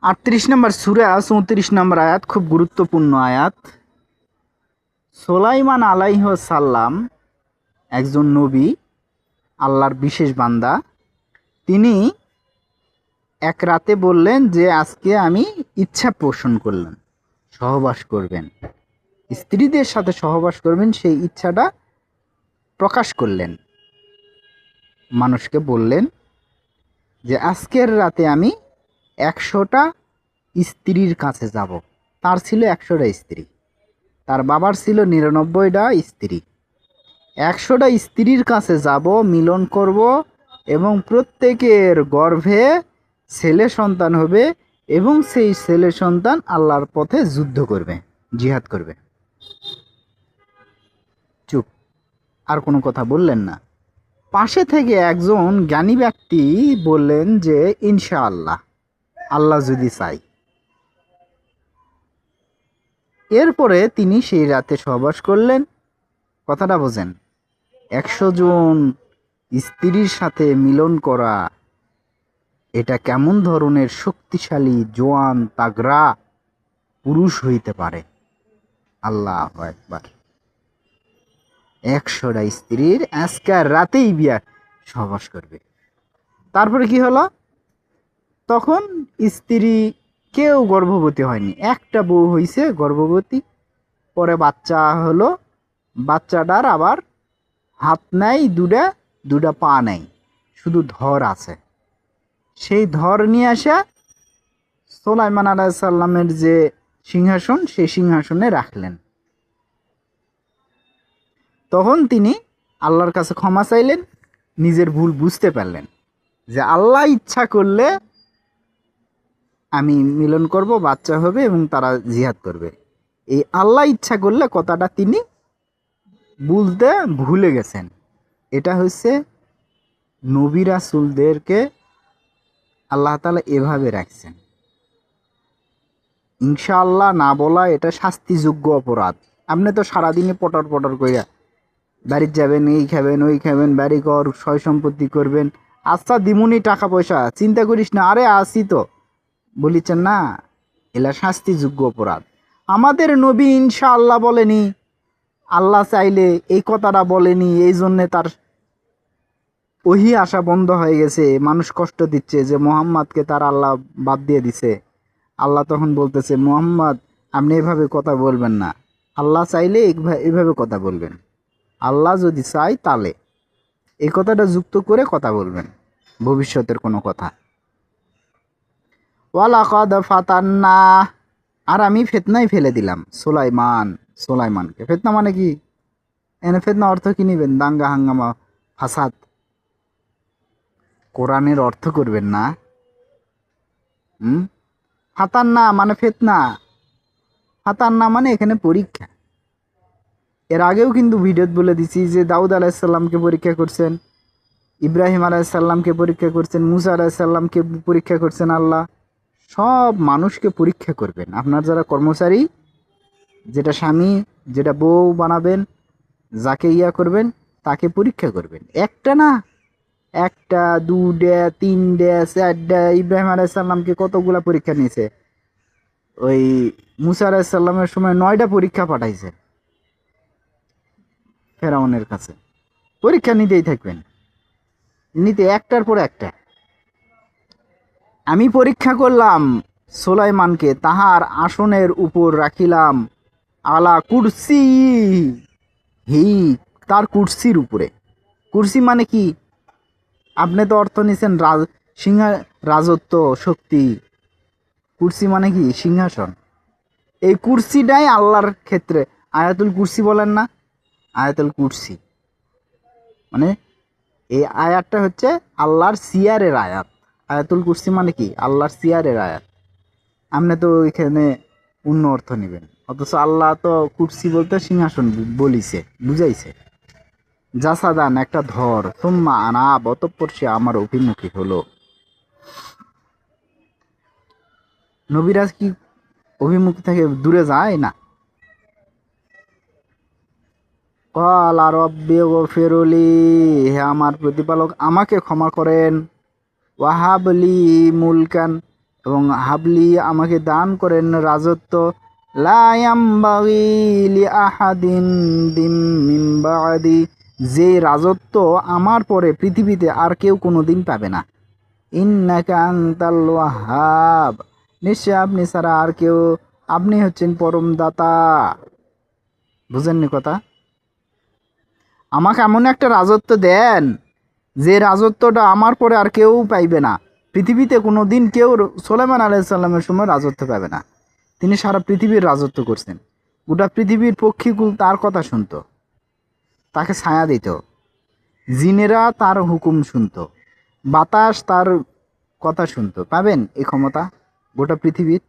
38 নম্বর সূরা 34 নম্বর আয়াত খুব গুরুত্বপূর্ণ আয়াত। সুলাইমান আলাইহিস সালাম একজন নবী, আল্লাহর বিশেষ বান্দা। তিনি এক রাতে বললেন যে আজকে আমি ইচ্ছা পোষণ করলাম, সহবাস করবেন, স্ত্রীদের সাথে সহবাস করবেন, সেই ইচ্ছাটা প্রকাশ করলেন। মানুষকে বললেন যে আজকের রাতে আমি 100টা স্ত্রীর কাছে যাব। তার ছিল 100টা স্ত্রী, তার বাবার ছিল 99টা স্ত্রী। 100টা স্ত্রীর কাছে যাব, মিলন করব এবং প্রত্যেকের গর্ভে ছেলে সন্তান হবে এবং সেই ছেলে সন্তান আল্লাহর পথে যুদ্ধ করবে, জিহাদ করবে। চুপ, আর কোনো কথা বললেন না। পাশে থেকে একজন জ্ঞানী ব্যক্তি বললেন যে ইনশাআল্লাহ, আল্লাহ যদি চাই। এরপরে তিনি সেই রাতে সহবাস করলেন। কথাটা বোঝেন, 100 জন স্ত্রীর সাথে মিলন করা, এটা কেমন ধরনের শক্তিশালী জোয়ান তাগড়া পুরুষ হইতে পারে। আল্লাহু আকবার। 100টা স্ত্রীর আজকের রাতেই বিয়া সহবাস করবে। তারপরে কি হলো? তখন স্ত্রী কেউ গর্ভবতী হয়নি, একটা বউ হইছে গর্ভবতী। পরে বাচ্চা হলো, বাচ্চাটার আবার হাত নাই, দুটা পা নাই, শুধু ধর আছে। সেই ধর নিয়ে আসা সুলাইমান আলাইহিস সালামের যে সিংহাসন, সেই সিংহাসনে রাখলেন। তখন তিনি আল্লাহর কাছে ক্ষমা চাইলেন, নিজের ভুল বুঝতে পারলেন যে আল্লাহ ইচ্ছা করলে আমি মিলন করব, বাচ্চা হবে এবং তারা জিহাদ করবে। এই আল্লাহ ইচ্ছা করলে কথাটা তিনি বলতে ভুলে গেছেন। এটা হচ্ছে নবী রাসূলদেরকে আল্লাহ তাআলা এভাবে রাখছেন। ইনশাআল্লাহ না বলা এটা শাস্তিযোগ্য অপরাধ। আপনি তো সারাদিনে পটর পটর কইরা বাড়ির যাবেন, এই খাবেন, ওই খাবেন, বাড়ি ঘর সয় সম্পত্তি করবেন, আচ্ছা দিমুনি টাকা পয়সা, চিন্তা করিস না, আরে আসি তো বলিছেন না, এলা শাস্তিযোগ্য অপরাধ। আমাদের নবী ইনশাআল্লাহ বলেনি, আল্লাহ চাইলে এই কথাটা বলেনি, এই জন্যে তার ওহি আসা বন্ধ হয়ে গেছে। মানুষ কষ্ট দিচ্ছে যে মোহাম্মদকে তার আল্লাহ বাদ দিয়ে দিছে। আল্লাহ তখন বলতেছে, মোহাম্মদ আপনি এভাবে কথা বলবেন না, আল্লাহ চাইলে এইভাবে কথা বলবেন, আল্লাহ যদি চাই তাহলে এই কথাটা যুক্ত করে কথা বলবেন, ভবিষ্যতের কোনো কথা। ওয়ালাকাদ ফাতান্না, আর আমি ফিতনায় ফেলে দিলাম সুলাইমানকে। ফিতনা মানে কি? এনে ফিতনা অর্থ কি নিবেন? দাঙ্গা হাঙ্গামা ফাসাদ। কোরআনের অর্থ করবেন না। ফাতান্না মানে ফিতনা, ফাতান্না মানে এখানে পরীক্ষা। এর আগেও কিন্তু ভিডিওতে বলে দিছি যে দাউদ আলাইহিসসালামকে পরীক্ষা করছেন, ইব্রাহিম আলাইহিসসালামকে পরীক্ষা করছেন, মুসা আলাইহিসসালামকে পরীক্ষা করছেন। আল্লাহ সব মানুষকে পরীক্ষা করবেন। আপনার যারা কর্মচারী, যেটা স্বামী, যেটা বউ বানাবেন, যাকে ইয়া করবেন, তাকে পরীক্ষা করবেন। একটা না, একটা, দুটা, তিনটা, চারটা। ইব্রাহিম আলাইহিসসালামকে কতগুলা পরীক্ষা নিয়েছে। ওই মুসা আলাইহিসসালামের সময় 9টা পরীক্ষা পাঠাইছে ফেরাউনের কাছে। পরীক্ষা নিতেই থাকবেন, নিতে একটার পর একটা। আমি পরীক্ষা করলাম সুলাইমানকে, তাহার আসনের উপর রাখিলাম, আলা কুরসি হি, তার কুরসির উপরে। কুরসি মানে কি? আপনি তো অর্থ নিছেন রাজত্ব, শক্তি। কুরসি মানে কি? সিংহাসন। এই কুরসিটাই আল্লাহর ক্ষেত্রে আয়াতুল কুরসি বলেন না, আয়াতুল কুরসি মানে এই আয়াতটা হচ্ছে আল্লাহর সিয়ারের আয়াত। আয়াতুল কুরসি মানে কি? আল্লাহর সিয়ারের আয়াত। আপনি তো এখানে অন্য অর্থ নেবেন, অথচ আল্লাহ তো কুরসি বলতে সিংহাসন বলিছে, বুঝাইছে। জাসাদান একটা ধর, সুম্মা আনাব, অতঃপর সে আমার অভিমুখী হলো। নবীরাজ কি অভিমুখী থেকে দূরে যায় না? ক্বালা রব্বি গফিরলি, হে আমার প্রতিপালক আমাকে ক্ষমা করেন। ওয়াহাবলি মুলকান, এবং হাবলি আমাকে দান করেন রাজত্ব লা ইয়ামবাগি লি আহাদিন মিন বাদি, যে রাজত্ব আমার পরে পৃথিবীতে আর কেউ কোনোদিন পাবে না। ইন্নাকা আনতাল ওয়াহ্হাব, নিশ্চয় আপনি ছাড়া আর কেউ, আপনি হচ্ছেন পরম দাতা। বুঝেননি কথা? আমাকে এমন একটা রাজত্ব দেন যে রাজত্বটা আমার পরে আর কেউ পাইবে না। পৃথিবীতে কোনো দিন কেউ সুলাইমান আলাইহিস সালামের সময় রাজত্ব পাবে না। তিনি সারা পৃথিবীর রাজত্ব করছেন। গোটা পৃথিবীর পক্ষীকুল তার কথা শুনতো, তাকে ছায়া দিত, জিনেরা তার হুকুম শুনতো, বাতাস তার কথা শুনতো। পাবেন এই ক্ষমতা গোটা পৃথিবীর?